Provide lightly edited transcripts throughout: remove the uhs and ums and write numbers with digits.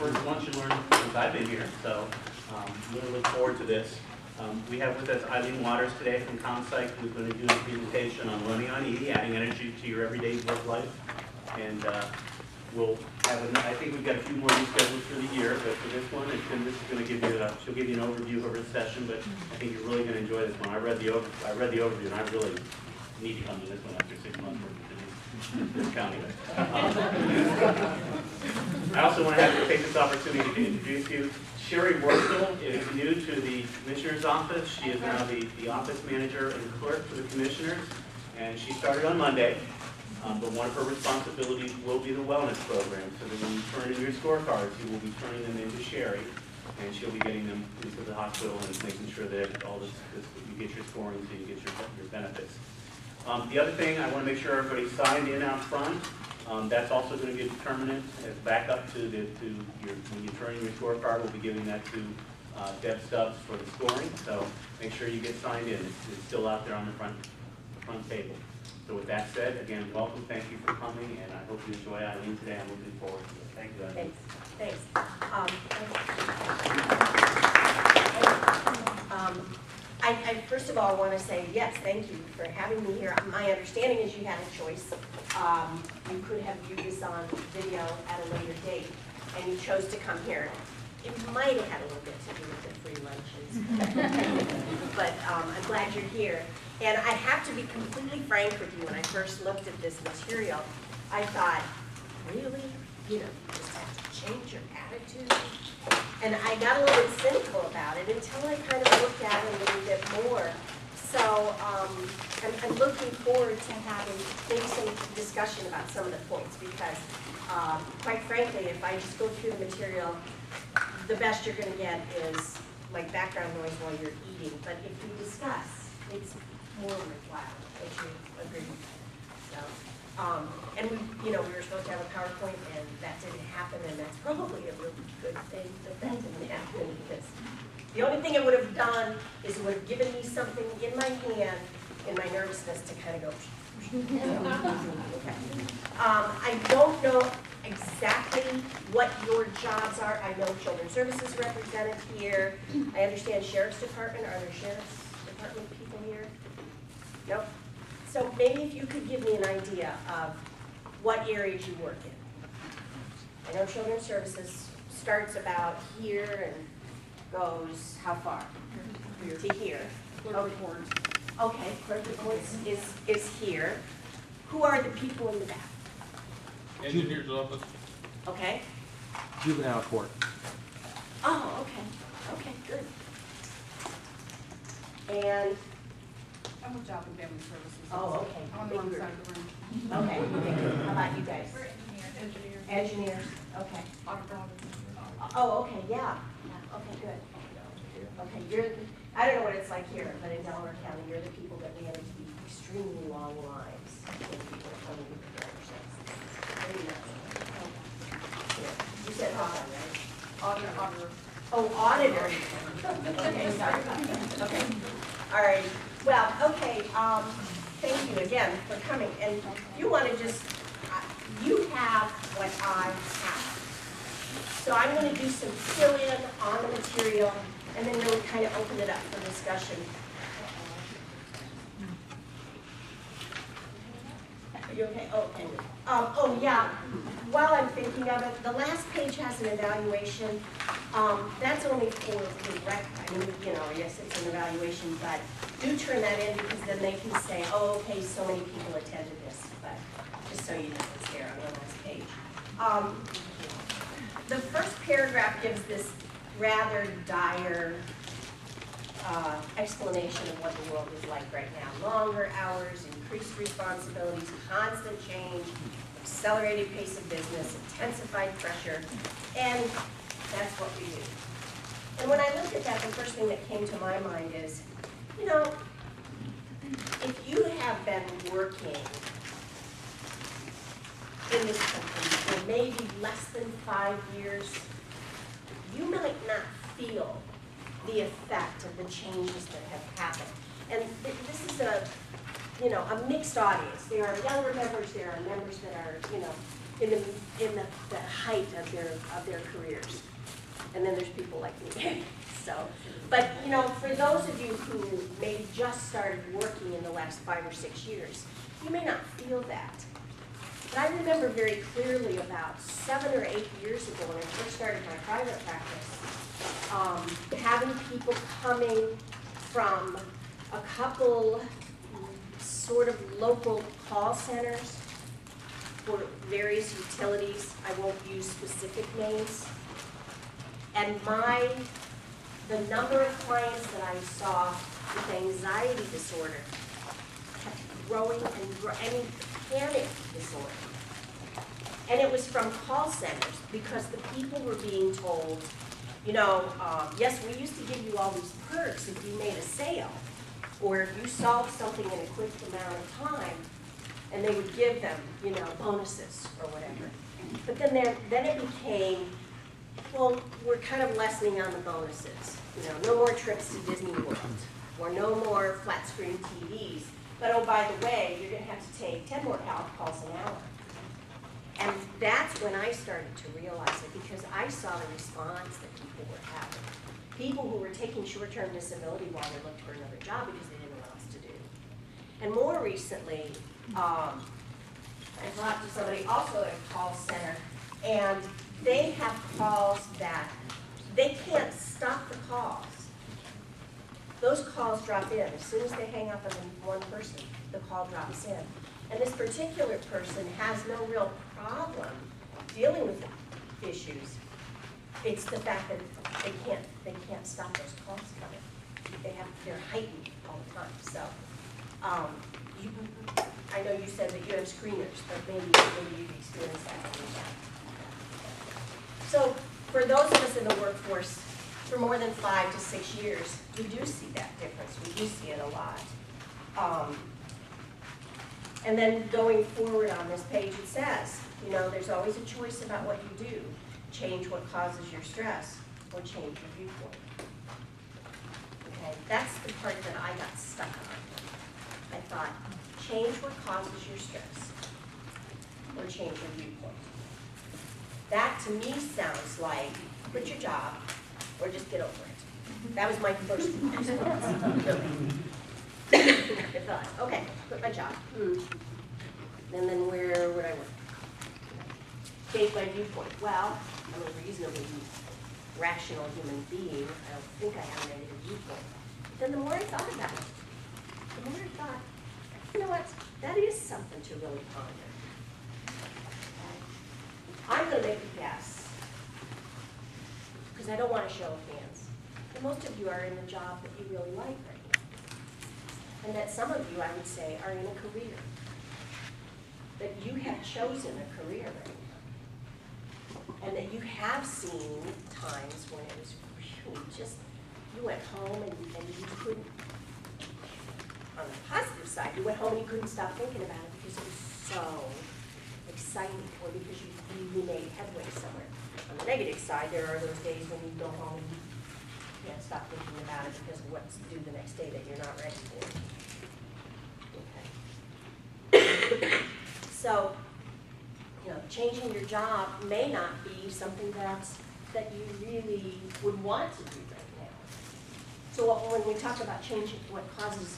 first lunch and learn since I've been here, so really look forward to this. We have with us Eileen Waters today from ComPsych, who's going to do a presentation on running on E, adding energy to your everyday work life. And we'll have, I think we've got a few more scheduled for the year, but for this one, this is going to give you, she'll give you an overview of her session, but I think you're really going to enjoy this one. I read the overview, and I really need to come to this one after 6 months working for this county. I also want to take this opportunity to introduce you. Sherry Workday is new to the Commissioner's office. She is now the office manager and clerk for the Commissioners, and she started on Monday. But one of her responsibilities will be the wellness program, so that when you turn in your scorecards, you will be turning them into Sherry, and she'll be getting them into the hospital and making sure that all this you get your scoring so you get your benefits. The other thing, I want to make sure everybody's signed in out front. That's also going to be determinant as backup to when you turn in your scorecard. We'll be giving that to Deb Stubbs for the scoring. So make sure you get signed in. It's still out there on the front table. So with that said, again, welcome. Thank you for coming, and I hope you enjoy Eileen today. I'm looking forward to it. Thank you, Eileen. Thanks. I first of all want to say yes, thank you for having me here. My understanding is you had a choice. You could have viewed this on video at a later date, and you chose to come here. It might have had a little bit to do with the free lunches, but I'm glad you're here. And I have to be completely frank with you. When I first looked at this material, I thought, really? You just have to change your attitude? And I got a little bit cynical about it until I kind of looked at it a little bit more. So I'm looking forward to having maybe some discussion about some of the points because, quite frankly, if I just go through the material, the best you're going to get is like background noise while you're eating. But if we discuss, it's more worthwhile. Would you agree? So, and we were supposed to have a PowerPoint, and that didn't happen, and that's probably a really good thing that didn't happen because the only thing it would have done is it would have given me something in my hand in my nervousness to kind of go. Okay. I don't know exactly what your jobs are. I know Children's Services represented here. I understand Sheriff's Department. Are there Sheriff's Department people here? Nope. So maybe if you could give me an idea of what areas you work in. I know Children's Services starts about here and goes how far? Here. To here. Clerk reports. Okay, clerk reports is here. Who are the people in the back? Engineer's office. Okay. Juvenile court. Oh, okay. Okay, good. And I'm with Job and Family Services. oh, okay. I'm on the wrong side of the room. Okay. How about you guys? We're engineers. Engineers. Okay. Auditor. Oh, okay. Yeah. Okay, good. Okay, I don't know what it's like here, but in Delaware County, you're the people that manage the extremely long lines when people are coming to the driver's license. Very nice. Okay. You said auditor, right? Auditor. Oh, auditor. Okay, sorry about that. Okay. All right. Well, okay. Thank you again for coming. And you want to just, you have what I have. So I'm going to do some fill-in on the material, and then really kind of open it up for discussion. Are you okay? Oh, okay. Oh, yeah. While I'm thinking of it, the last page has an evaluation. That's only for the rec. I mean, yes, it's an evaluation, but do turn that in because then they can say, oh, okay, so many people attended this. But just so you know, it's there on the last page. The first paragraph gives this rather dire explanation of what the world is like right now. Longer hours, increased responsibilities, constant change, accelerated pace of business, intensified pressure, and that's what we do. And when I looked at that, the first thing that came to my mind is, if you have been working in this country for maybe less than 5 years, you might not feel the effect of the changes that have happened. And this is a mixed audience. There are younger members, there are members that are, in the height of their careers. And then there's people like me. So, but you know, for those of you who maybe just started working in the last 5 or 6 years, you may not feel that. But I remember very clearly about 7 or 8 years ago when I first started my private practice, having people coming from a couple sort of local call centers for various utilities. I won't use specific names. And the number of clients that I saw with anxiety disorder kept growing and panic disorder. And it was from call centers because the people were being told, you know, yes, we used to give you all these perks if you made a sale or if you solved something in a quick amount of time, and they would give them, you know, bonuses or whatever. But then it became, well, we're kind of lessening on the bonuses. You know, no more trips to Disney World, or no more flat screen TVs. But oh, by the way, you're going to have to take 10 more calls an hour. And that's when I started to realize it, because I saw the response that people were having. People who were taking short-term disability while they looked for another job because they didn't know what else to do. And more recently, I talked to somebody also at a call center, and they have calls that they can't stop the calls. Those calls drop in. As soon as they hang up on one person, the call drops in. And this particular person has no real problem dealing with the issues. It's the fact that they can't stop those calls coming. They're heightened all the time. So, I know you said that you have screeners, but maybe you've experienced that. So, for those of us in the workforce for more than 5 to 6 years, we do see that difference. We do see it a lot. And then going forward on this page, it says, you know, there's always a choice about what you do. Change what causes your stress, or change your viewpoint. Okay, that's the part that I got stuck on. I thought, change what causes your stress, or change your viewpoint. That to me sounds like quit your job, or just get over it. That was my first response. I thought, okay, quit my job. And then where would I work? Change my viewpoint. Well, I'm a reasonably rational human being. I don't think I have a negative viewpoint. But then the more I thought about it, the more I thought, you know what, that is something to really ponder. Okay. I'm going to make a guess, because I don't want to show of hands. And most of you are in the job that you really like right now. And that some of you, I would say, are in a career. That you have chosen a career right now. And that you have seen times when it was really just, you went home and you couldn't, on the positive side, you went home and you couldn't stop thinking about it because it was so exciting, or because you made headway somewhere. On the negative side, there are those days when you go home and you can't stop thinking about it because of what's due the next day that you're not ready for. Okay. So, you know, changing your job may not be something that you really would want to do right now. So when we talk about changing what causes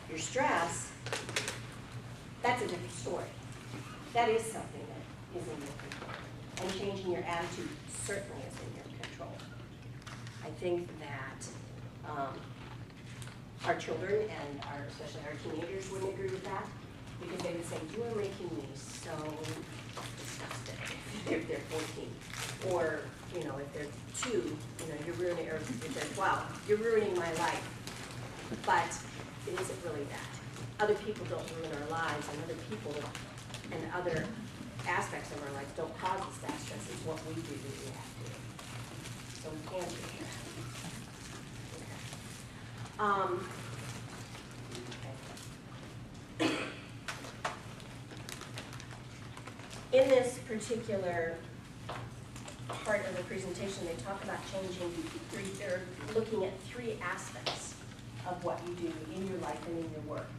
your stress, that's a different story. That is something that is in your control. And changing your attitude certainly is in your control. I think that our children and especially our teenagers wouldn't agree with that, because they would say, you are making me so disgusted if they're 14. Or, you know, if they're 2, you know, you're ruining, or if they're 12, you're ruining my life. But it isn't really that. Other people don't ruin our lives, and other people and other aspects of our lives don't cause us that stress. It's what we do that we have to do. So we can do that. Okay. In this particular part of the presentation, they talk about changing they're looking at 3 aspects of what you do in your life and in your work.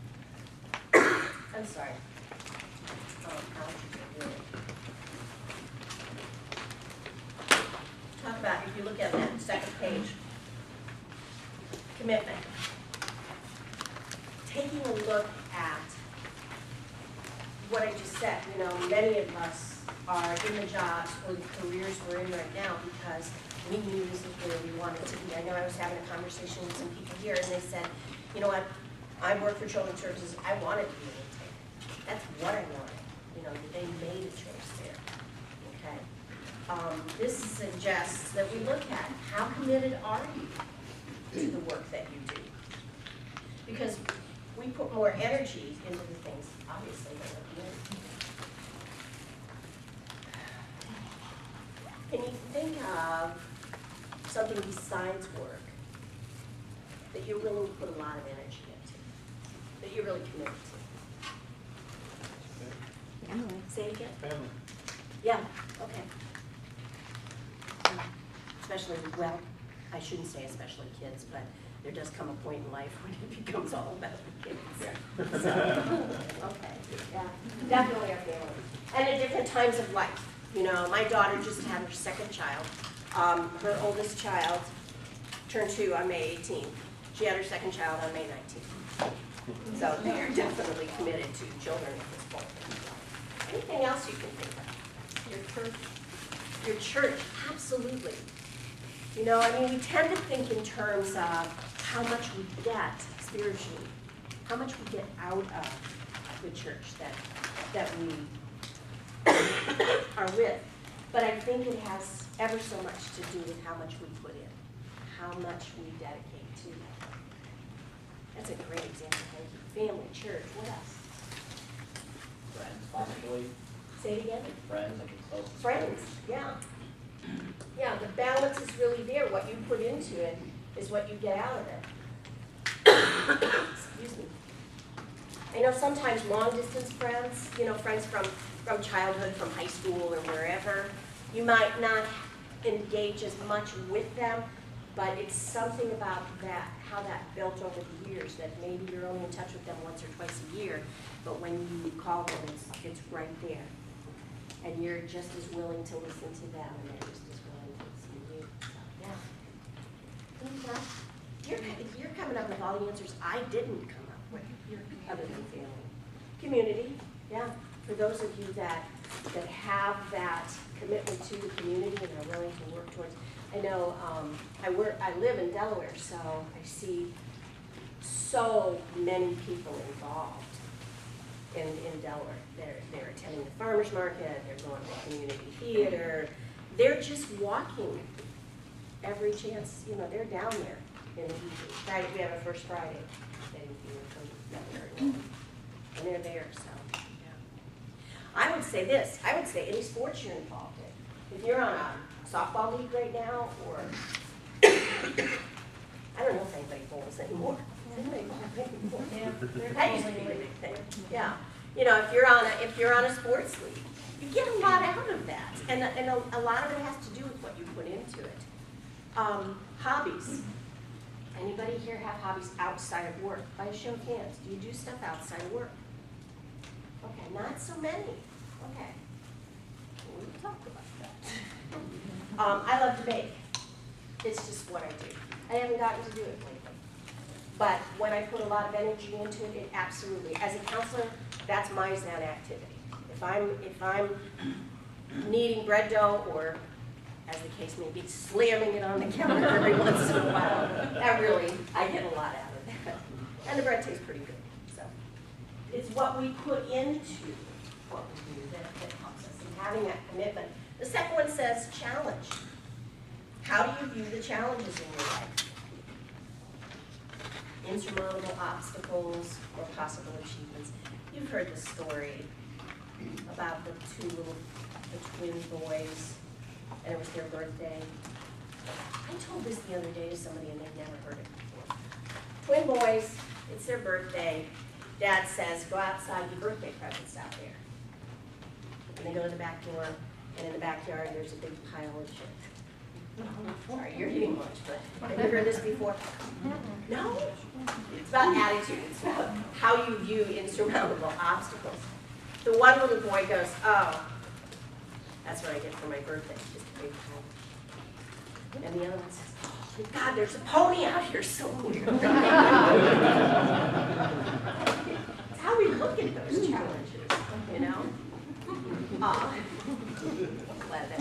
I'm sorry. Allergies are really if you look at that second page, commitment. Taking a look at what I just said, you know, many of us are in the jobs or the careers we're in right now because we knew this is where we wanted to be. I know I was having a conversation with some people here and they said, you know what, I work for Children's Services, I wanted to be an intake. That's what I wanted. You know, they made a choice there, okay? This suggests that we look at how committed are you to the work that you do? Because we put more energy into the things, obviously, than we're committed to. Can you think of something besides work that you're willing to put a lot of energy into, that you're really committed to? Say it again? Family. Yeah, okay. Especially, well, I shouldn't say especially kids, but there does come a point in life when it becomes all about the kids. So, okay, yeah, definitely our family. And at different times of life. You know, my daughter just had her second child. Her oldest child turned 2 on May 18th. She had her second child on May 19th. So they are definitely committed to children at this point. Anything else you can think of? Your church? Your church, absolutely. You know, I mean, we tend to think in terms of how much we get spiritually, how much we get out of the church that we are with. But I think it has ever so much to do with how much we put in, how much we dedicate to that. That's a great example. Thank you. Family, church, what else? Friends, possibly. Say it again. Friends, like close. Friends, yeah. Yeah, the balance is really there. What you put into it is what you get out of it. Excuse me. I know sometimes long distance friends, you know, friends from childhood, from high school or wherever, you might not engage as much with them, but it's something about that, how that built over the years, that maybe you're only in touch with them once or twice a year, but when you call them, it's right there. And you're just as willing to listen to them, and they're just as willing to listen to you. So, yeah. You're coming up with all the answers I didn't come up with, other than family. Community, yeah. For those of you that have that commitment to the community and are willing to work towards, I know I live in Delaware, so I see so many people involved in Delaware. They're attending the farmer's market, they're going to community theater, they're just walking every chance, you know, they're down there in the evening. Friday, we have a First Friday, and they're there, so. I would say this, I would say any sports you're involved in. If you're on a softball league right now, or, I don't know if anybody bowls anymore. Does anybody bowl anymore? Yeah. That used to be a big thing, yeah. You know, if you're on a sports league, you get a lot out of that. And a lot of it has to do with what you put into it. Hobbies. Anybody here have hobbies outside of work? By a show of hands, do you do stuff outside of work? Okay, not so many. Okay. We can talk about that. I love to bake. It's just what I do. I haven't gotten to do it lately. But when I put a lot of energy into it, it absolutely, as a counselor, that's my Zen activity. If I'm kneading bread dough, or as the case may be, slamming it on the counter every once in a while, I get a lot out of that. And the bread tastes pretty good. So it's what we put into what we do that helps us in having that commitment. The second one says challenge. How do you view the challenges in your life? Insurmountable obstacles or possible achievements. You've heard the story about the twin boys, and it was their birthday. I told this the other day to somebody and they've never heard it before. Twin boys, it's their birthday. Dad says, go outside, your birthday presents out there. And they go to the back door, and in the backyard there's a big pile of shit. Sorry, you're eating lunch, but have you heard this before? No? It's about attitude. It's about how you view insurmountable obstacles. The one little boy goes, oh, that's what I get for my birthday, just a big pile. And the other one says, oh, thank God, there's a pony out here somewhere. It's how we look at those challenges, you know? Glad that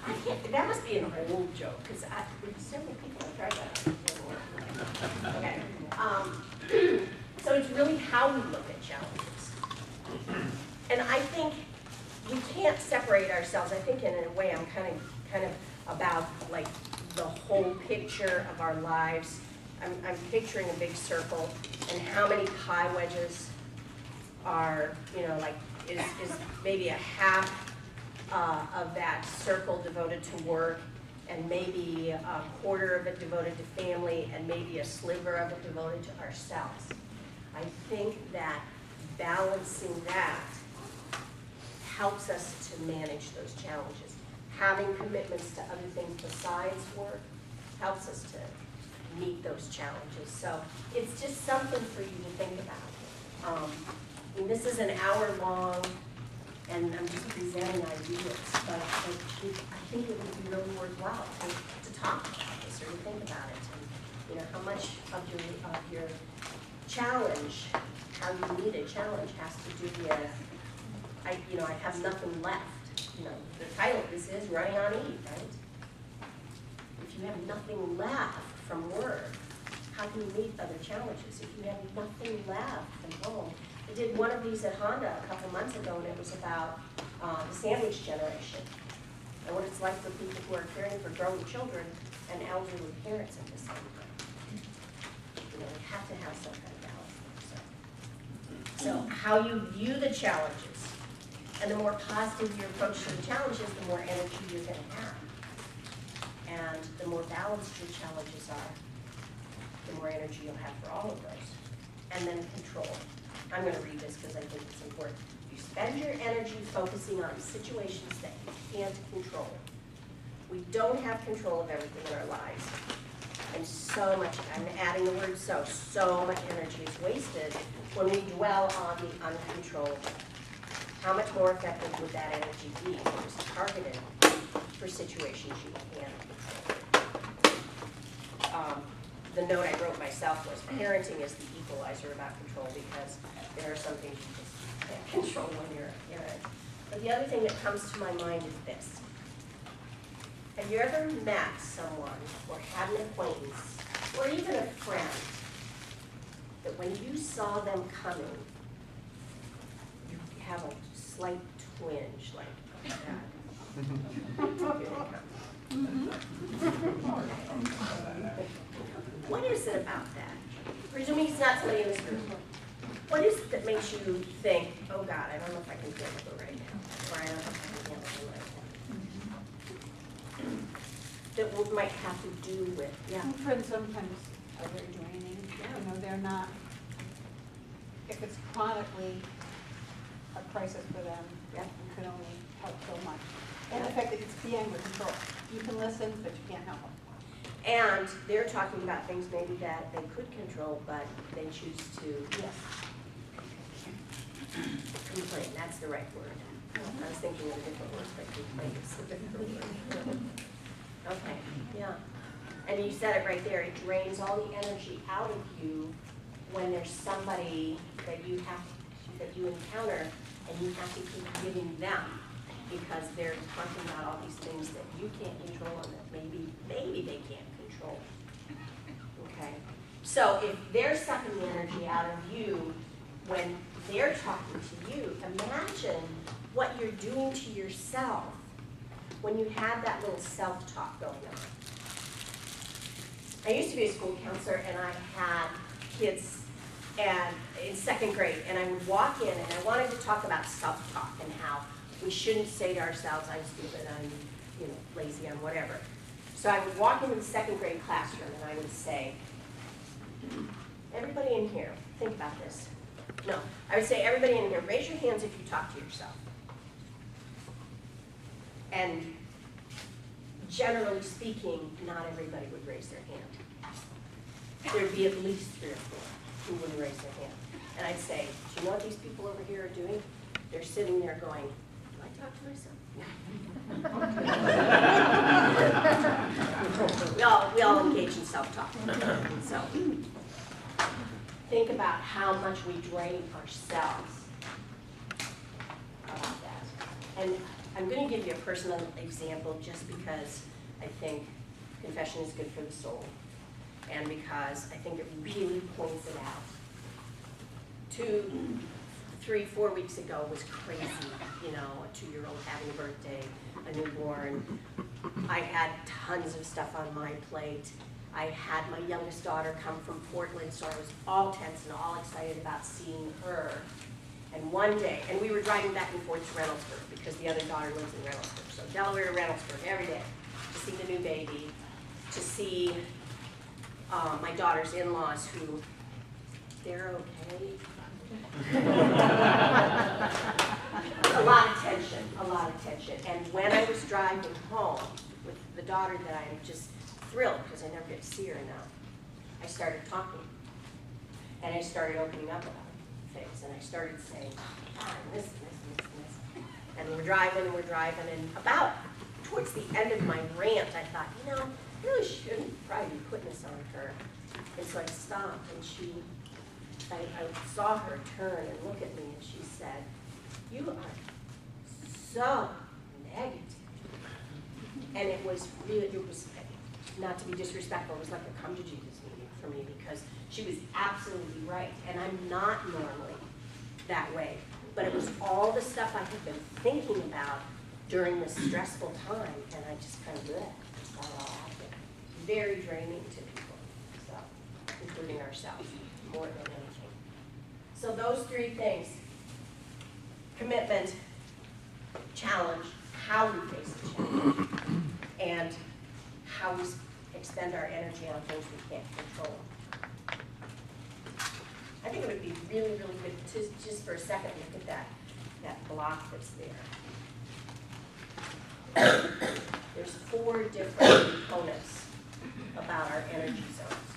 I can't, that must be an old joke, because several people have tried that. Okay. So it's really how we look at challenges. And I think we can't separate ourselves. I think in a way I'm kind of about like the whole picture of our lives. I'm picturing a big circle, and how many pie wedges are, you know, like is maybe a half of that circle devoted to work, and maybe a quarter of it devoted to family, and maybe a sliver of it devoted to ourselves. I think that balancing that helps us to manage those challenges. Having commitments to other things besides work helps us to meet those challenges. So it's just something for you to think about. And this is an hour long, and I'm just presenting ideas, but I think it would be really worthwhile to talk about this or to think about it. And, you know, how much of your challenge, how you meet a challenge, has to do with, I have nothing left. You know, the title of this is Running on E, right? If you have nothing left from work, how can you meet other challenges? If you have nothing left from home. I did one of these at Honda a couple months ago, and it was about the sandwich generation and what it's like for people who are caring for growing children and elderly parents at the same time. You know, we have to have some kind of balance there. So how you view the challenges, and the more positive your approach to the challenges, the more energy you're going to have. And the more balanced your challenges are, the more energy you'll have for all of those. And then control. I'm going to read this because I think it's important. You spend your energy focusing on situations that you can't control. We don't have control of everything in our lives. And so much, I'm adding the word so much energy is wasted when we dwell on the uncontrollable. How much more effective would that energy be if it was targeted for situations you can't control? The note I wrote myself was, parenting is the equalizer about control, because there are some things you just can't control when you're a parent. But the other thing that comes to my mind is this. Have you ever met someone or had an acquaintance or even a friend that when you saw them coming, you have a slight twinge, like, oh my God, here they come. What is it about that? Presuming it's not somebody in this room. What is it that makes you think, oh God, I don't know if I can deal with it right now, or I don't know if I can deal with it right now? That might have to do with, yeah. Friends sometimes are very draining. You know, they're not, if it's chronically a crisis for them, Yeah. you can only help so much. And the fact that it's beyond your control. You can listen, but you can't help them. And they're talking about things maybe that they could control, but they choose to Yes. complain. That's the right word. I was thinking of a different word, but complain is the different word. Okay, yeah. And you said it right there. It drains all the energy out of you when there's somebody that you encounter, and you have to keep giving them, because they're talking about all these things that you can't control and that maybe they can't control. Okay? So if they're sucking the energy out of you when they're talking to you, imagine what you're doing to yourself when you have that little self-talk going on. I used to be a school counselor, and I had kids in second grade, and I would walk in and I wanted to talk about self-talk and how we shouldn't say to ourselves, I'm stupid, I'm lazy, I'm whatever. So I would walk into the second grade classroom and I would say, everybody in here, think about this. No, I would say, everybody in here, raise your hands if you talk to yourself. And generally speaking, not everybody would raise their hand. There'd be at least 3 or 4 who wouldn't raise their hand. And I'd say, do you know what these people over here are doing? They're sitting there going, do I talk to myself? how much we drain ourselves. How about that? And I'm going to give you a personal example just because I think confession is good for the soul, and because I think it really points it out. 2, 3, 4 weeks ago was crazy, you know, a 2-year-old having a birthday, a newborn. I had tons of stuff on my plate. I had my youngest daughter come from Portland, so I was all tense and all excited about seeing her. And one day, and we were driving back and forth to Reynoldsburg because the other daughter lives in Reynoldsburg. So Delaware to Reynoldsburg every day to see the new baby, to see my daughter's in-laws who, they're okay. A lot of tension, a lot of tension. And when I was driving home with the daughter that I'm just thrilled because I never get to see her enough, I started talking. And I started opening up about things. And I started saying, God, this, and this, and this, and this. And we're driving, and about towards the end of my rant, I thought, you know, I really shouldn't probably be putting this on her. And so I stopped, and I saw her turn and look at me, and she said, you are so negative. And it was really, it was, not to be disrespectful, it was like a come to Jesus meeting for me because she was absolutely right. And I'm not normally that way. But it was all the stuff I had been thinking about during this stressful time, and I just kind of let it all out there. Very draining to people, so, including ourselves, more than anything. So those 3 things, commitment, challenge, how we face the challenge, and how we expend our energy on things we can't control. I think it would be really, really good to just for a second look at that block that's there. There's 4 different components about our energy zones.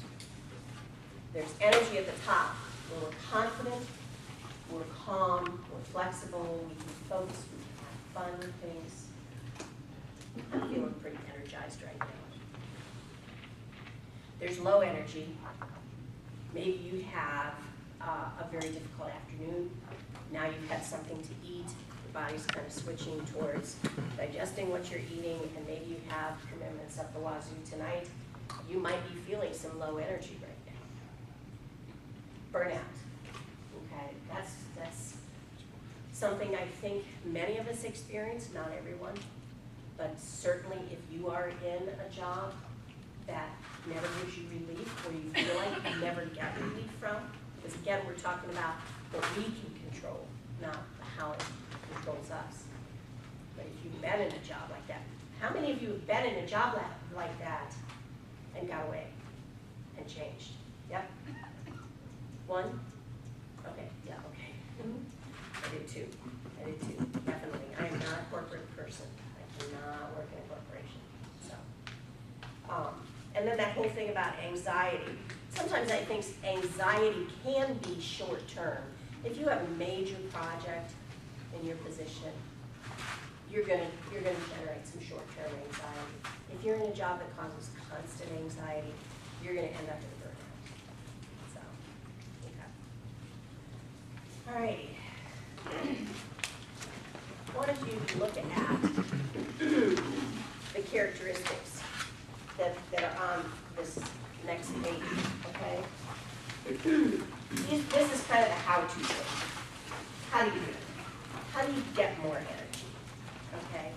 There's energy at the top, where we're confident, we're calm, we're flexible, we can focus, we can have fun with things. I'm feeling pretty energized right now. There's low energy. Maybe you have a very difficult afternoon. Now you've had something to eat. Your body's kind of switching towards digesting what you're eating, and maybe you have commitments up the wazoo tonight. You might be feeling some low energy right now. Burnout. Okay, that's something I think many of us experience, not everyone, but certainly if you are in a job that never gives you relief, or you feel like you never get relief from, because again, we're talking about what we can control, not how it controls us. But if you've been in a job like that, how many of you have been in a job like that and got away and changed? Yep. 1? Okay, yeah, okay. I did too, definitely. I am not a corporate person. I cannot work in a corporation, so. And then that whole thing about anxiety. Sometimes I think anxiety can be short-term. If you have a major project in your position, you're gonna generate some short-term anxiety. If you're in a job that causes constant anxiety, you're gonna end up in burnout. So, okay. All righty. I wanted you to look at the characteristics that are on this next page, okay? This is kind of a how-to thing. How do you do it? How do you get more energy, okay?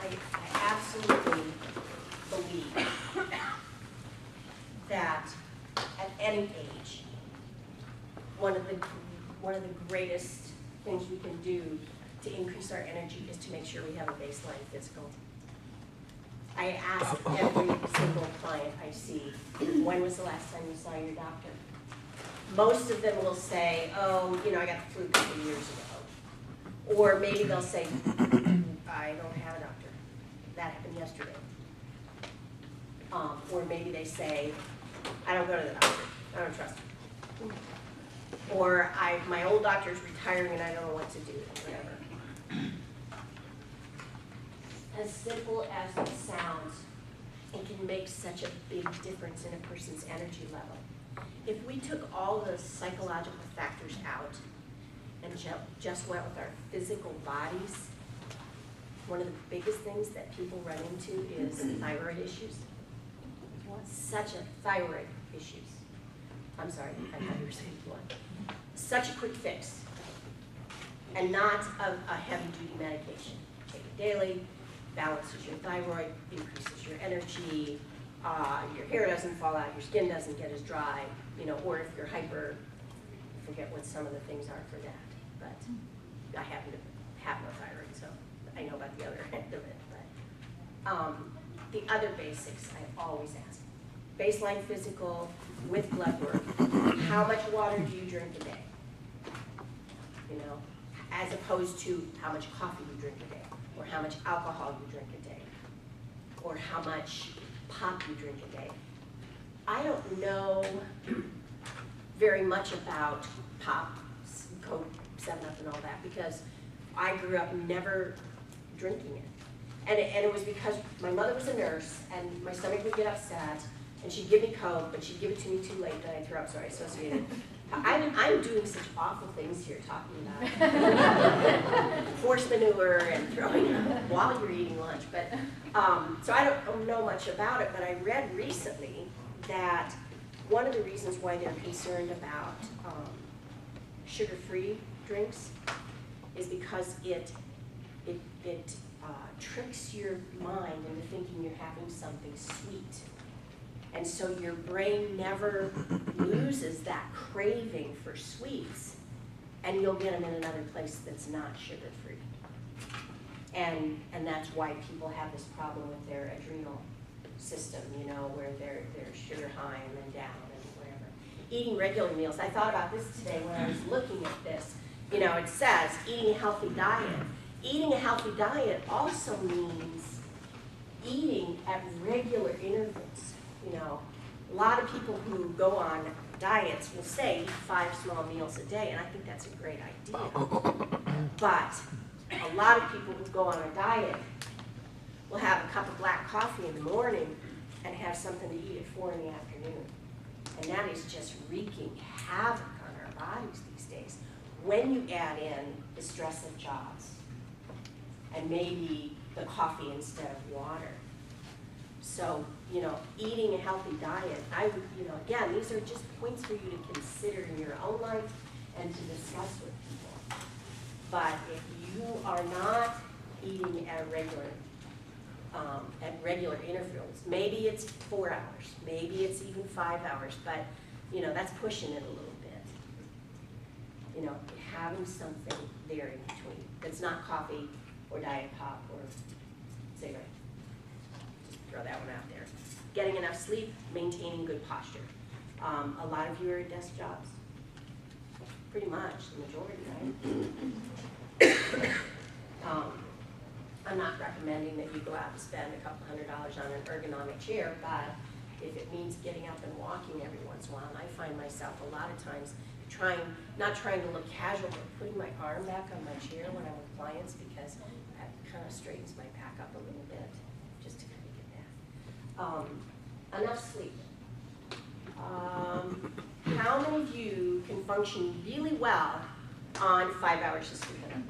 I absolutely believe that at any age, one of the greatest things we can do to increase our energy is to make sure we have a baseline physical. I ask every single client I see, when was the last time you saw your doctor? Most of them will say, oh, you know, I got the flu a couple of years ago. Or maybe they'll say, I don't have a doctor. That happened yesterday. Or maybe they say, I don't go to the doctor. I don't trust him. Or my old doctor's retiring and I don't know what to do, whatever. As simple as it sounds, it can make such a big difference in a person's energy level. if we took all the psychological factors out and just went with our physical bodies, one of the biggest things that people run into is thyroid issues. Such a thyroid issues. I'm sorry, I thought you were saying blood. Such a quick fix, and not a heavy-duty medication. Take it daily, balances your thyroid, increases your energy, your hair doesn't fall out, your skin doesn't get as dry, you know, or if you're hyper, I forget what some of the things are for that, but I happen to have no thyroid, so I know about the other end of it. But the other basics I always ask. Baseline physical with blood work. How much water do you drink a day? You know, as opposed to how much coffee you drink a day, or how much alcohol you drink a day, or how much pop you drink a day. I don't know very much about pop, Coke, 7-Up and all that, because I grew up never drinking it. And it was because my mother was a nurse, and my stomach would get upset, and she'd give me Coke, but she'd give it to me too late, then I'd throw up, so I associated. I'm doing such awful things here, talking about forced manure and throwing up while you're eating lunch. But so I don't know much about it, but I read recently that one of the reasons why they're concerned about sugar-free drinks is because it tricks your mind into thinking you're having something sweet. And so your brain never loses that craving for sweets, and you'll get them in another place that's not sugar-free. And that's why people have this problem with their adrenal system, you know, where they're sugar high and then down and whatever. Eating regular meals. I thought about this today when I was looking at this. You know, it says eating a healthy diet. Eating a healthy diet also means eating at regular intervals. You know, a lot of people who go on diets will say eat 5 small meals a day, and I think that's a great idea. But a lot of people who go on a diet will have a cup of black coffee in the morning and have something to eat at 4 in the afternoon. And that is just wreaking havoc on our bodies these days. When you add in the stress of jobs and maybe the coffee instead of water. So, you know, eating a healthy diet, I would, you know, again, these are just points for you to consider in your own life and to discuss with people. But if you are not eating at regular intervals, maybe it's 4 hours, maybe it's even 5 hours, but, you know, that's pushing it a little bit. You know, having something there in between that's not coffee or diet pop or cigarette. Throw that one out there. Getting enough sleep, maintaining good posture. A lot of you are at desk jobs. Pretty much, the majority, right? I'm not recommending that you go out and spend a couple $100 on an ergonomic chair, but if it means getting up and walking every once in a while, and I find myself a lot of times not trying to look casual, but putting my arm back on my chair when I'm with clients, because that kind of straightens my back up a little bit, just to kind of get that. Enough sleep. How many of you can function really well on 5 hours of sleep a night?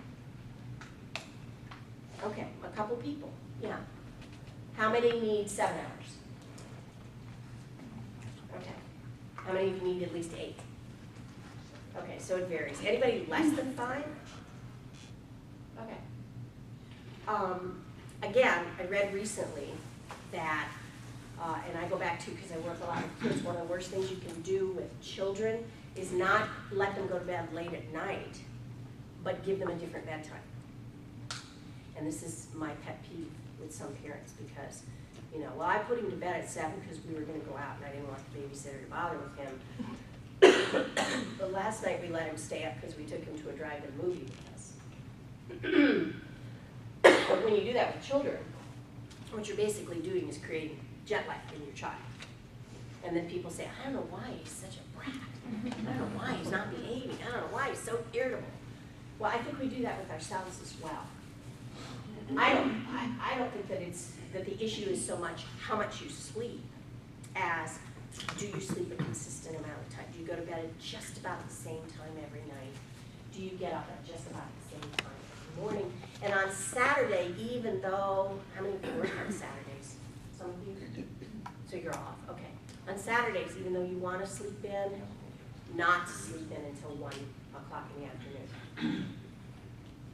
Okay, a couple people, yeah. How many need 7 hours? Okay. How many of you need at least 8? Okay, so it varies. Anybody less than 5? Okay. Again, I read recently that, and I go back to because I work a lot with kids, one of the worst things you can do with children is not let them go to bed late at night, but give them a different bedtime. And this is my pet peeve with some parents because, you know, well, I put him to bed at 7 because we were going to go out and I didn't want the babysitter to bother with him. But last night we let him stay up because we took him to a drive-in movie with us. But when you do that with children, what you're basically doing is creating jet lag in your child. And then people say, I don't know why he's such a brat. I don't know why he's not behaving. I don't know why he's so irritable. Well, I think we do that with ourselves as well. I don't think that the issue is so much how much you sleep as Do you sleep a consistent amount of time? Do you go to bed at just about the same time every night? Do you get up at just about the same time every morning? And on Saturday, even though, how many of you work on Saturdays? Some of you? So you're off, okay. On Saturdays, even though you want to sleep in, not to sleep in until 1 o'clock in the afternoon.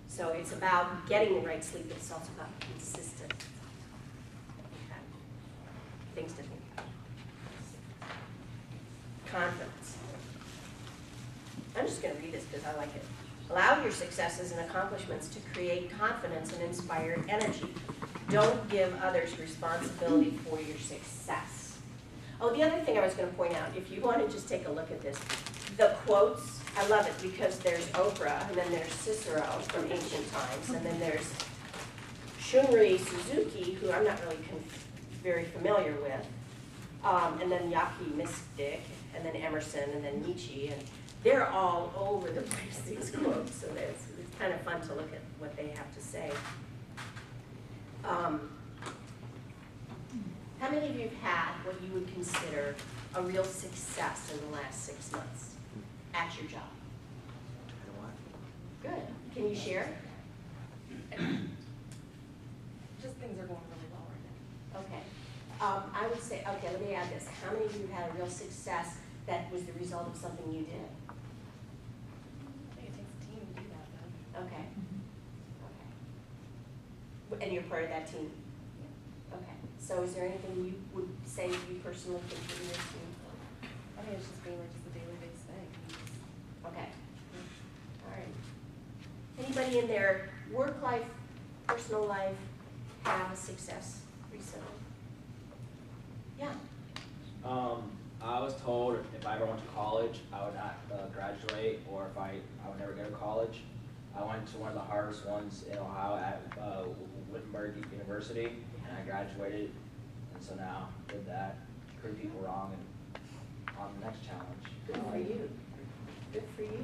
So it's about getting the right sleep, but it's also about consistent. Okay. Things to think about. Confidence. I'm just going to read this because I like it. Allow your successes and accomplishments to create confidence and inspire energy. Don't give others responsibility for your success. Oh, the other thing I was going to point out, if you want to just take a look at this, the quotes, I love it because there's Oprah, and then there's Cicero from ancient times, and then there's Shunryu Suzuki, who I'm not really very familiar with, and then Yaki Mystic, and then Emerson, and then Nietzsche, and they're all over the place, these quotes, so it's kind of fun to look at what they have to say. How many of you have had what you would consider a real success in the last 6 months at your job? Good. Can you share? Just things are going really well right now. Okay. I would say, okay, let me add this. How many of you had a real success that was the result of something you did? I think it takes a team to do that, though. Okay. Okay. And you're part of that team? Okay. So is there anything you would say you personally contributed to? I think it's just being like just a daily based thing. Okay. All right. Anybody in their work life, personal life, have a success recently? Yeah. I was told if I ever went to college, I would not graduate, or if I would never go to college. I went to one of the hardest ones in Ohio at Wittenberg University, and I graduated, and so now with that, prove people wrong and on the next challenge. Good for you. Good for you.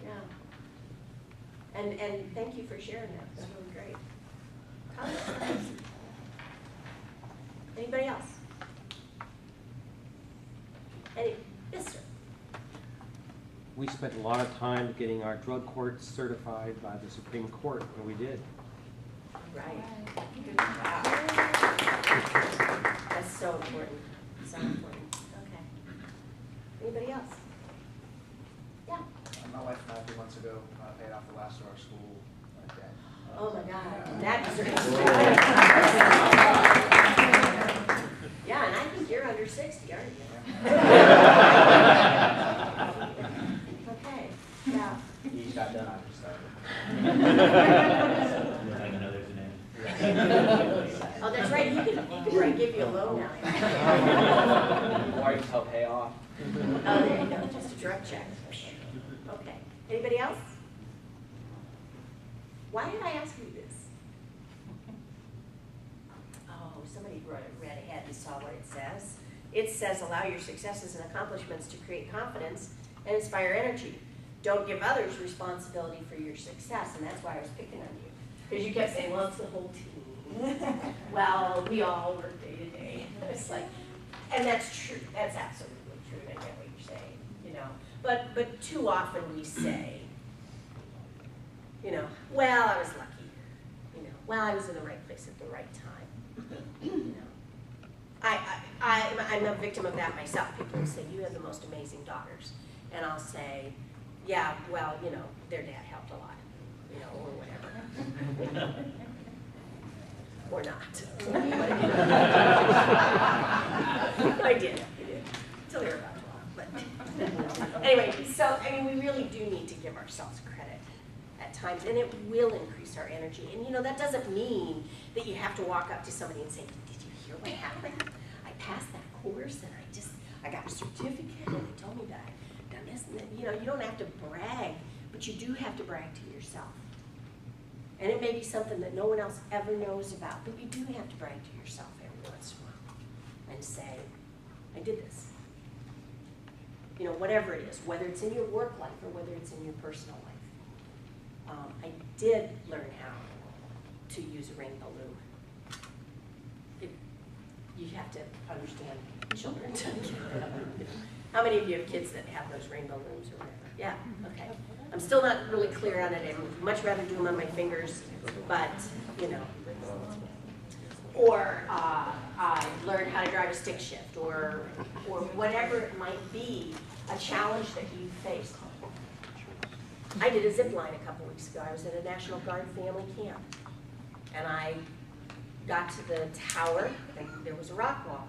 Yeah. And thank you for sharing that. That's really great. Comments? Anybody else? Yes, sir. We spent a lot of time getting our drug courts certified by the Supreme Court, and we did. Right. Good job. That's so important. So important. Okay. Anybody else? Yeah. My wife and I, a few months ago, paid off the last of our school debt. Oh my God. That deserves. Yeah, and I think you're under 60, aren't you? Okay. Yeah. You just got done, I just started. I know there's an end. Oh, that's right. He could give you a loan now. Or you just help pay off. Oh, there you go. Just a direct check. Okay. Anybody else? Why did I ask you this? Oh, somebody read ahead and saw what it says. It says, allow your successes and accomplishments to create confidence and inspire energy. Don't give others responsibility for your success, and that's why I was picking on you. Because you kept saying, well, it's the whole team. Well, we all work day to day. It's like, and that's true. That's absolutely true. I get what you're saying, you know. But too often we say, you know, well, I was lucky. You know, well, I was in the right place at the right time. You know. I'm a victim of that myself. People will say, you have the most amazing daughters. And I'll say, yeah, well, you know, their dad helped a lot, you know, or whatever. Or not. I did. Until they were about 12. But anyway, so, I mean, we really do need to give ourselves credit at times, and it will increase our energy. And, you know, that doesn't mean that you have to walk up to somebody and say, did you hear what happened? I passed that course, and I got a certificate, and they told me that I'd done this. And then, you know, you don't have to brag, but you do have to brag to yourself. And it may be something that no one else ever knows about, but you do have to brag to yourself every once in a while and say, I did this. You know, whatever it is, whether it's in your work life or whether it's in your personal life. I did learn how to use a rainbow loom. You have to understand children. How many of you have kids that have those rainbow rooms or whatever? Yeah, okay. I'm still not really clear on it. I'd much rather do them on my fingers, but, you know. Or learn how to drive a stick shift, or whatever it might be, a challenge that you face. I did a zip line a couple weeks ago. I was at a National Guard family camp, and I got to the tower, and there was a rock wall.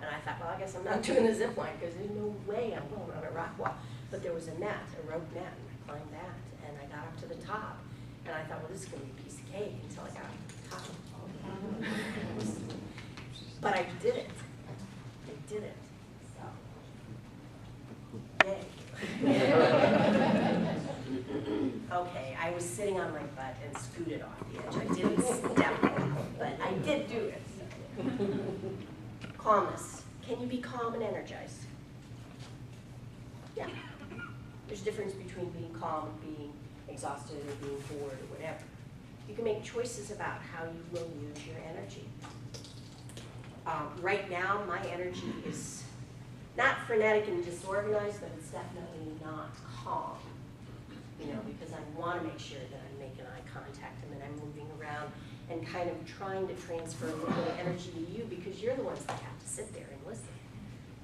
And I thought, well, I guess I'm not doing the zip line, because there's no way I'm going on a rock wall. But there was a net, a rope net, and I climbed that, and I got up to the top. And I thought, well, this is going to be a piece of cake until I got up to the top. But I did it. I did it. So, yay. Okay, I was sitting on my butt and scooted off the edge. I didn't step, but I did do it. Calmness. Can you be calm and energized? Yeah. There's a difference between being calm and being exhausted or being bored or whatever. You can make choices about how you will use your energy. Right now, my energy is not frenetic and disorganized, but it's definitely not calm. You know, because I want to make sure that I'm making eye contact and that I'm moving around and kind of trying to transfer a little bit of energy to you, because you're the ones that have to sit there and listen.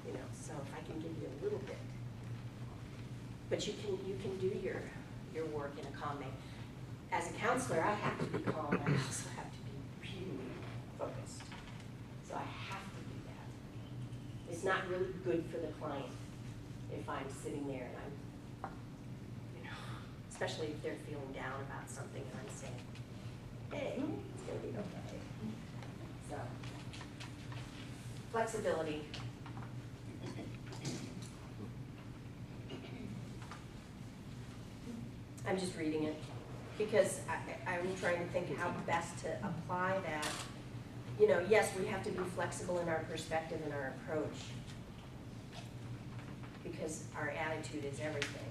You know, so if I can give you a little bit. But you can do your work in a calm way. As a counselor, I have to be calm. I also have to be really focused. So I have to do that. It's not really good for the client if I'm sitting there and I'm, you know, especially if they're feeling down about something and I'm saying, hey, it's going to be okay. So, flexibility. I'm just reading it because I'm trying to think how best to apply that. You know, yes, we have to be flexible in our perspective and our approach because our attitude is everything.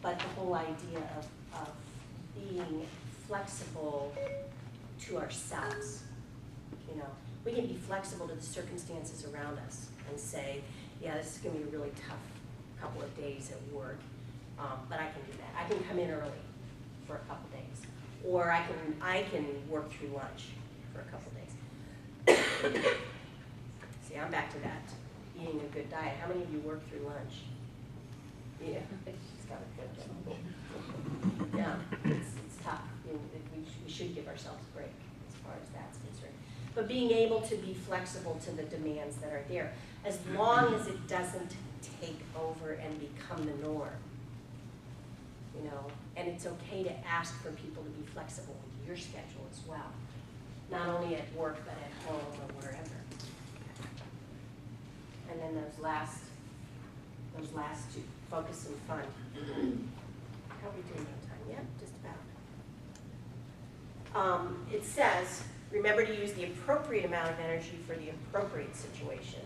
But the whole idea of being flexible to ourselves, you know, we can be flexible to the circumstances around us and say, yeah, this is going to be a really tough couple of days at work. But I can do that. I can come in early for a couple days, or I can work through lunch for a couple days. See, I'm back to that eating a good diet. How many of you work through lunch? Yeah, it's got a good. Yeah, it's tough. You know, we should give ourselves a break as far as that's concerned. But being able to be flexible to the demands that are there, as long as it doesn't take over and become the norm. You know, and it's okay to ask for people to be flexible with your schedule as well. Not only at work, but at home or wherever. And then those last two, focus and fun. How are we doing on time? Yeah, just about. It says, remember to use the appropriate amount of energy for the appropriate situation.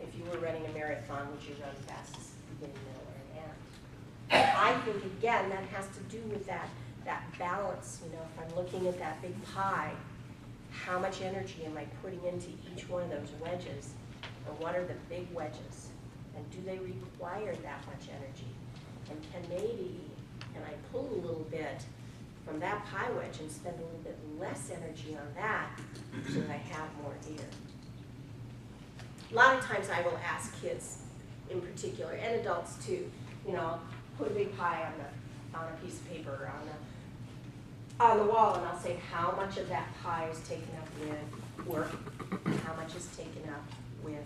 If you were running a marathon, would you run fastest beginning, middle, or an end? I think, again, that has to do with that balance. You know, if I'm looking at that big pie, how much energy am I putting into each one of those wedges? And what are the big wedges? And do they require that much energy? And can I pull a little bit from that pie wedge and spend a little bit less energy on that so that I have more here? A lot of times I will ask kids in particular, and adults too, you know, put a big pie on a piece of paper or on the wall, and I'll say, how much of that pie is taken up with work? How much is taken up with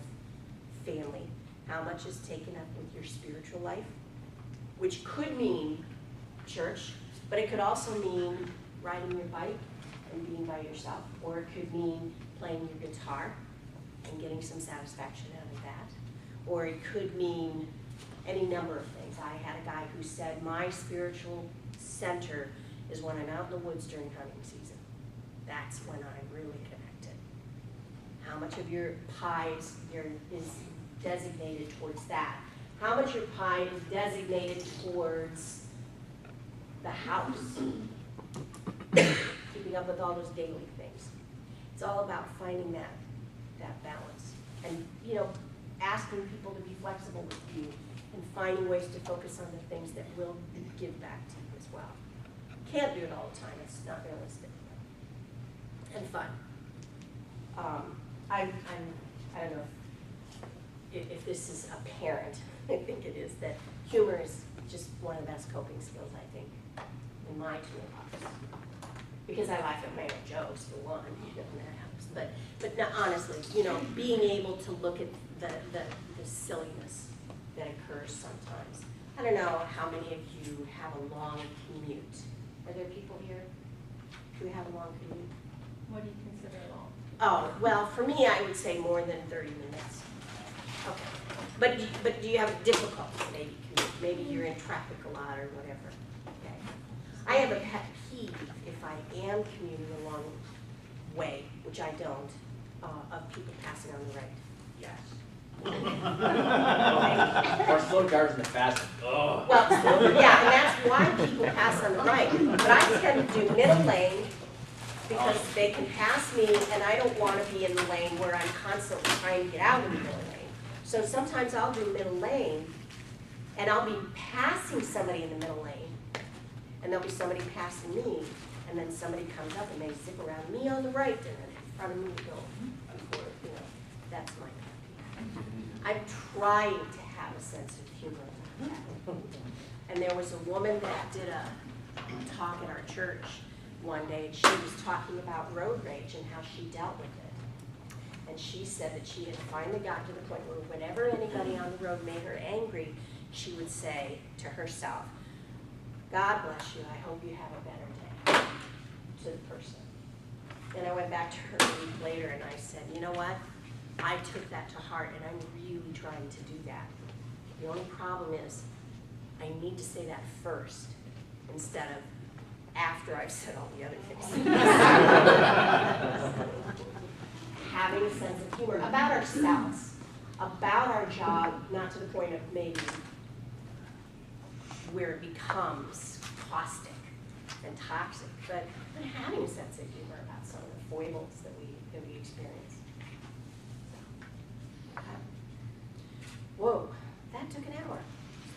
family? How much is taken up with your spiritual life? Which could mean church, but it could also mean riding your bike and being by yourself, or it could mean playing your guitar and getting some satisfaction out of that, or it could mean any number of things. I had a guy who said, my spiritual center is when I'm out in the woods during hunting season. That's when I'm really connected. How much of your pie is designated towards that? How much of your pie is designated towards the house? Keeping up with all those daily things. It's all about finding that that balance. And, you know, asking people to be flexible with you and finding ways to focus on the things that will give back to you as well. Can't do it all the time, it's not realistic. And fun. I don't know if this is apparent, I think it is, that humor is just one of the best coping skills, I think, in my toolbox. Because I laugh at my own jokes, for one, you know, and that helps. But no, honestly, you know, being able to look at the silliness that occurs sometimes. I don't know how many of you have a long commute. Are there people here who have a long commute? What do you consider long? Oh, well, for me, I would say more than 30 minutes. Okay. But do you have difficulties maybe commute? Maybe you're in traffic a lot or whatever. Okay. I have a pet peeve if I am commuting a long way, which I don't, of people passing on the right. Yes. Or slow drivers in the fast. Oh. Well, yeah, and that's why people pass on the right. But I tend to do middle lane because they can pass me and I don't want to be in the lane where I'm constantly trying to get out of the middle lane. So sometimes I'll do middle lane and I'll be passing somebody in the middle lane and there'll be somebody passing me and then somebody comes up and they zip around me on the right and then in front of me to go before, you know, that's my pet peeve. I'm trying to have a sense of humor like that. And there was a woman that did a talk at our church one day, and she was talking about road rage and how she dealt with it. And she said that she had finally gotten to the point where whenever anybody on the road made her angry, she would say to herself, God bless you, I hope you have a better day, to the person. And I went back to her a week later and I said, you know what? I took that to heart and I'm really trying to do that. The only problem is I need to say that first instead of after I've said all the other things. Having a sense of humor about ourselves, about our job, not to the point of maybe where it becomes caustic and toxic, but having a sense of humor about some of the foibles that we experience. Whoa, that took an hour.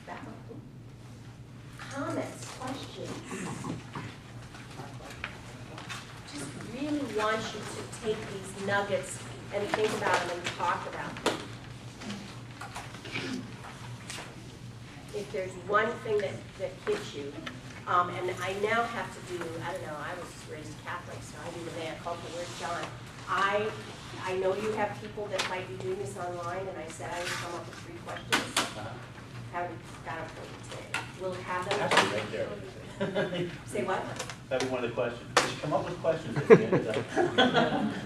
That one. Comments, questions? Just really want you to take these nuggets and think about them and talk about them. If there's one thing that hits you, and I now have to do, I don't know, I was raised Catholic, so I do the mea culpa, where's John? I know you have people that might be doing this online, and I said I would come up with 3 questions. Haven't got them for you today. We'll have them. Actually, right there. Say what? That'd be one of the questions. Did she come up with questions at the end?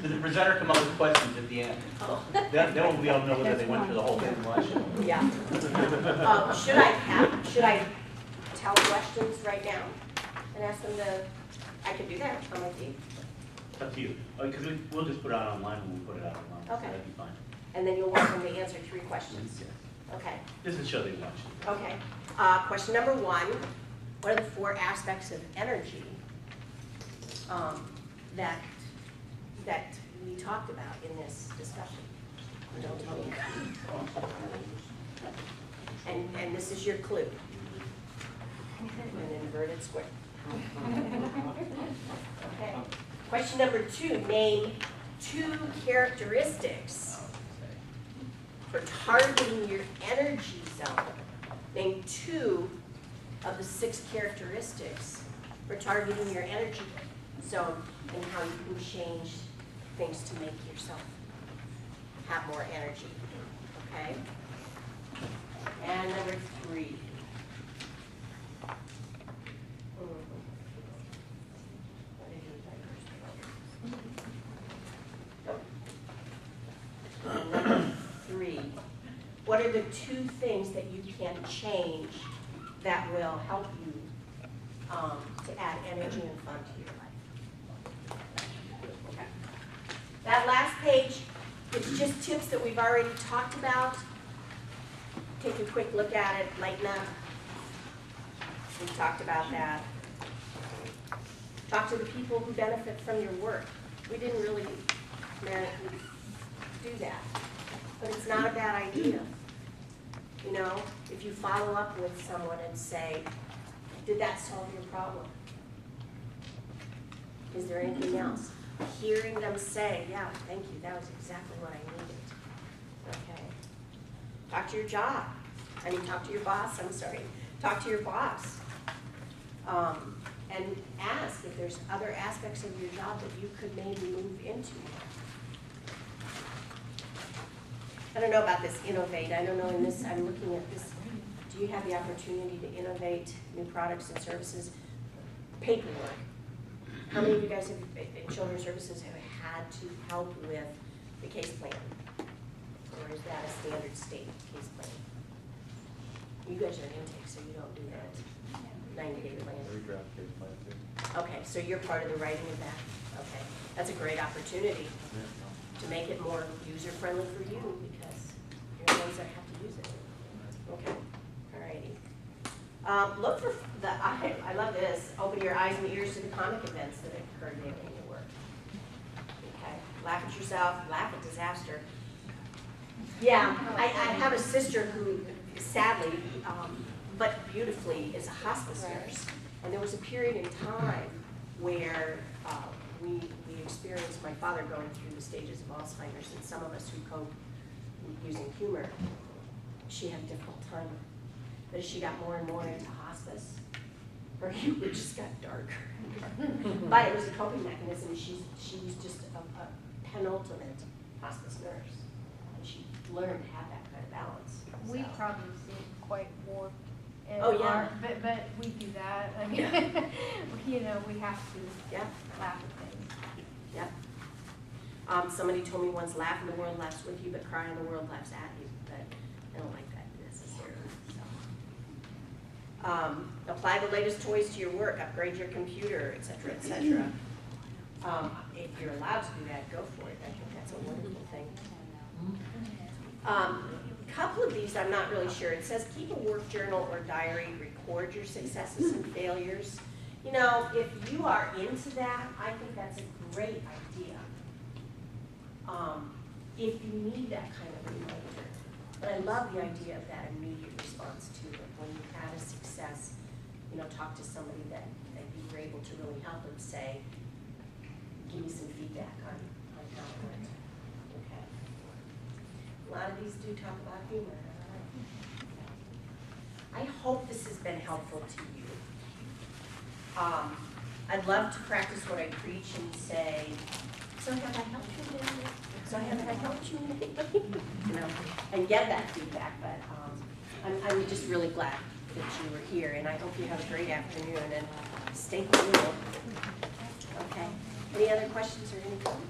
Did the presenter come up with questions at the end? Oh. Then we'll be able to know whether they went through the whole thing. Yeah. Should I tell questions right now and ask them to, I could do that on my team. It's up to you. Because we'll just put it out online when we put it out online. Okay. So that'd be fine. And then you'll want them to answer 3 questions. Okay. This is show they watch. Okay. Question number 1, what are the 4 aspects of energy that we talked about in this discussion? Don't tell me. And this is your clue. An inverted square. Okay. Question number 2, name 2 characteristics for targeting your energy zone. Name 2 of the 6 characteristics for targeting your energy zone and how you can change things to make yourself have more energy. Okay? And number 3. And number 3. What are the 2 things that you can change that will help you to add energy and fun to your life? Okay. That last page, it's just tips that we've already talked about. Take a quick look at it, lighten up. We talked about that. Talk to the people who benefit from your work. We didn't really, do that. But it's not a bad idea. You know, if you follow up with someone and say, did that solve your problem? Is there anything else? Hearing them say, yeah, thank you, that was exactly what I needed. Okay. Talk to your job. Talk to your boss, I'm sorry. Talk to your boss. And ask if there's other aspects of your job that you could maybe move into. I don't know about this innovate. I don't know in this, I'm looking at this. Do you have the opportunity to innovate new products and services? Paperwork. How many of you guys have, in children's services, have had to help with the case plan? Or is that a standard state case plan? You guys are intake, so you don't do that 90-day plan. Okay, so you're part of the writing of that? Okay, that's a great opportunity to make it more user-friendly for you because you're the ones that have to use it. Okay, all righty. Look for the, I love this, open your eyes and ears to the comic events that occur daily in your work. Okay, laugh at yourself, laugh at disaster. Yeah, I have a sister who sadly, but beautifully, is a hospice nurse. And there was a period in time where we experienced my father going through the stages of Alzheimer's, and some of us who cope using humor, she had a difficult time. But as she got more and more into hospice, her humor just got darker. But it was a coping mechanism. She was just a penultimate hospice nurse. And she learned to have that kind of balance. We So. probably seem quite warped. in Oh, yeah. our- But we do that. I mean, you know, we have to Yeah, laugh at things. yeah. Somebody told me once, laugh and the world laughs with you, but cry and the world laughs at you. But I don't like that necessarily. So. Apply the latest toys to your work, upgrade your computer, et cetera, et cetera. If you're allowed to do that, go for it. I think that's a wonderful thing. Couple of these I'm not really sure. It says keep a work journal or diary, record your successes and failures. You know, if you are into that, I think that's a great idea. If you need that kind of reminder. But I love the idea of that immediate response to it. When you had a success, you know, talk to somebody that you were able to really help and say, give me some feedback on how it went. Okay. A lot of these do talk about humor. I hope this has been helpful to you. I'd love to practice what I preach and say, so have I helped you in any way? So have I helped you in any way? You know, and get that feedback, but I'm just really glad that you were here, and I hope you have a great afternoon, and stay cool. Okay. Any other questions or anything?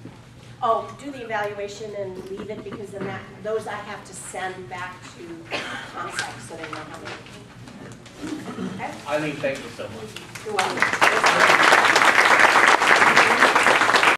Oh, do the evaluation and leave it, because then those I have to send back to ComSec so they know how many. Okay? Eileen, thank you so much. You're welcome.